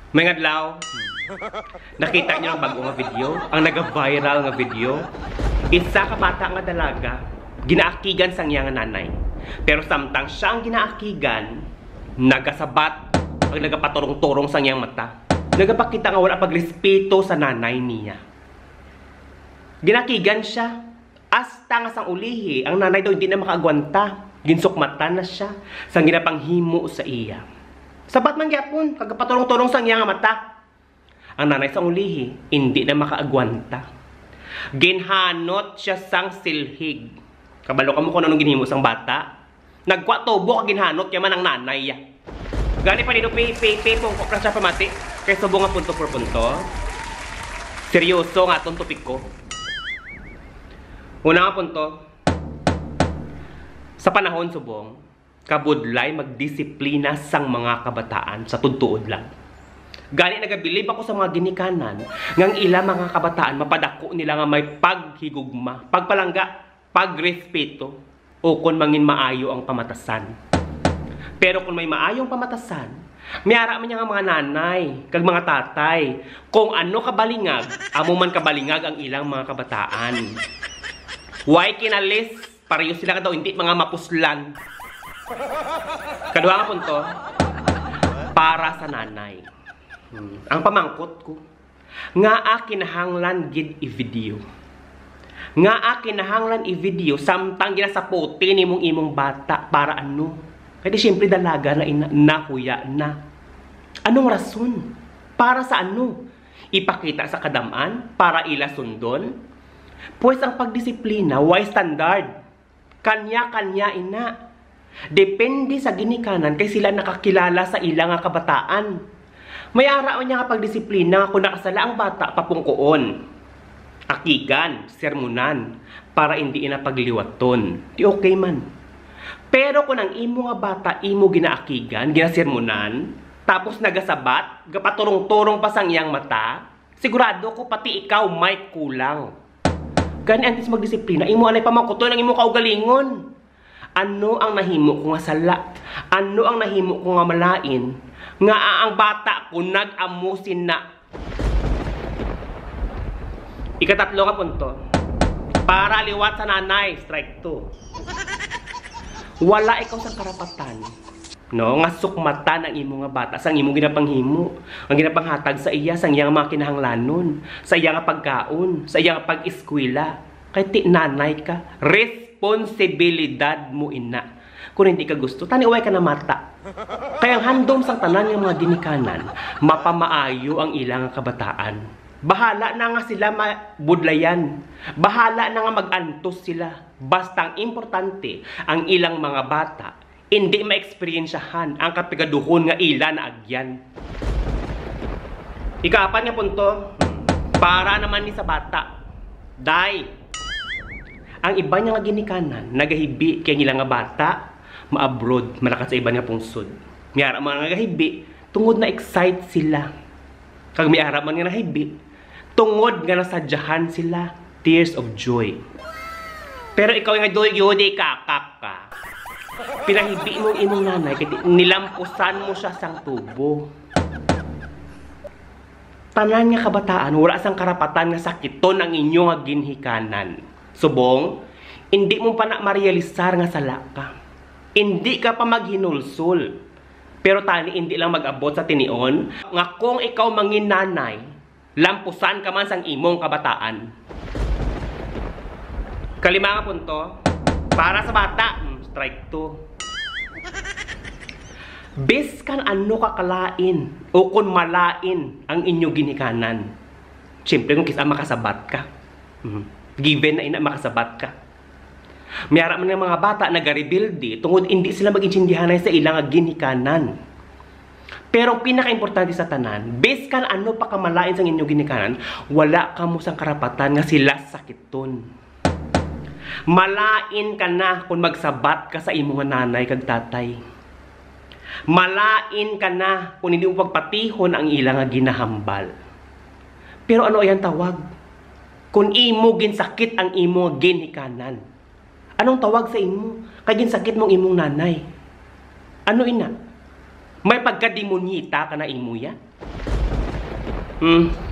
May adlaw, nakita niyo ang bago nga video, ang naga-viral nga video. Isa ka bata nga dalaga, ginaakigan sang iyang nanay. Pero samtang siya ang ginaakigan, nagasabat, ang nagapaturong-turong sang iyang mata. Nagapakita nga wala pagrespeto sa nanay niya. Ginakigan siya, hasta nga sang ulihi, ang nanay daw hindi na makaagwanta. Ginsukmatan na siya sang ginapanghimo sa iya. Sabat man gyapon, kagapaturong-turong sang iya nga mata. Ang nanay sang ulihi, hindi na makaagwanta. Ginhanot siya sang silhig. Kabalo ka mo kung anong ginhimo sang bata. Nagkwa tubo ka ginhanot yaman ang nanay ya. Gani pa dito pong kopra siya pamati. Kay subo nga punto por punto. Seryoso nga atong topik ko. Una nga punto. Sa panahon subong, kabudlay magdisiplina sang mga kabataan sa tudtuod lang. Gani nagabilib ako sa mga ginikanan ngang ila mga kabataan mapadako nila nga may paghigugma, pagpalangga, pagrespeto o kung mangin maayo ang pamatasan. Pero kung may maayong pamatasan, mayara man niya nga mga nanay, kag mga tatay, kung ano kabalingag, amo man kabalingag ang ilang mga kabataan. Why kinalis? Pareho sila ka daw, hindi mga mapuslan. Kadua nga punto, para sa nanay. Ang pamangkot ko, nga akinahanglan gid i-video. Nga akinahanglan i-video, samtang ginasapote ni mong imong bata, para ano? Kaya siyempre dalaga na nahuya na. Anong rason? Para sa ano? Ipakita sa kadamaan? Para ila sundon? Pues ang pagdisiplina, why standard? Kanya-kanya ina. Depende sa ginikanan kay sila nakakilala sa ilang nga kabataan. May araw niya nga pagdisiplina kung nakasala ang bata papungkoon. Akigan, sermonan, para hindi ina pagliwaton. Di okay man. Pero kung ang imo nga bata imo ginaakigan, ginasermonan, tapos nagasabat, gapaturong-turong pa sang iyang mata, sigurado ko pati ikaw may kulang. Gani antes magdisiplina, imo anay pamangkuton ang imo kaugalingon. Ano ang nahimo ko nga sala? Ano ang nahimo ko nga malain? Nga ang bata ko nag-amusin na. Ikatatlo nga punto. Para liwat sa nanay, strike 2. Wala ikaw sa karapatan. No, nga sukmatan ang imo nga bata sang imo ginapanghimo, ang ginapanghatag sa iya sang iyang mga kinahanglanon, sa iya nga pagkaon, sa iya nga pag-eskwela. Kay ti nanay ka, responsibilidad mo ina. Kung hindi ka gusto, taniway ka na mata. Kaya ang handom sang tanan nga mga ginikanan, mapamaayo ang ilang kabataan. Bahala na nga sila mabudlayan. Bahala na nga mag-antos sila. Basta ang importante, ang ilang mga bata hindi ma-experiensyahan ang kapigaduhon nga ila na agyan. Ikaapat nga punto, para naman ni sa bata. Day, ang iba niya nga ginikanan, nagahibi kaya nila nga bata, ma-abroad, malakas sa iba nga pungsod. May arap man nga nagahibi, tungod na excite sila. Kag may arap man nga nahibi, tungod nga nasadyahan sila, tears of joy. Pero ikaw nga yodi kakak ka. Pinahibi mo imong nanay, kaya nilampusan mo siya sang tubo. Tanan nga kabataan, wala sang karapatan nga sakiton ang inyo nga ginhikanan. Subong, hindi mo pa na marealisar nga sala ka. Hindi ka pa maghinulsul. Pero tani, hindi lang mag-abot sa tinion, nga kung ikaw mangin nanay, lampusan ka man sang imong kabataan. Kalima nga punto, para sa bata, strike 2. Biskan ano kakalain o kung malain ang inyo ginikanan. Siyempre kung kisa makasabat ka. Given na ina makasabat ka. Mayara man ng mga bata nag-rebuildi tungod hindi sila mag-intindihan sa ilang ginikanan. Pero ang pinaka-importante sa tanan, biskan ano pa kamalain sa inyo ginikanan, wala ka mo sang karapatan nga sila sakiton. Malain ka na kung magsabat ka sa imong nanay kag tatay. Malain ka na kung hindi mo pagpatihon ang ilang ginahambal. Pero ano ayan tawag? Kung imo ginsakit ang imo ginhikanan. Anong tawag sa imo? Kay ginsakit mong imong nanay. Ano ina? May pagkademonyita ka na imo ya? Hmm.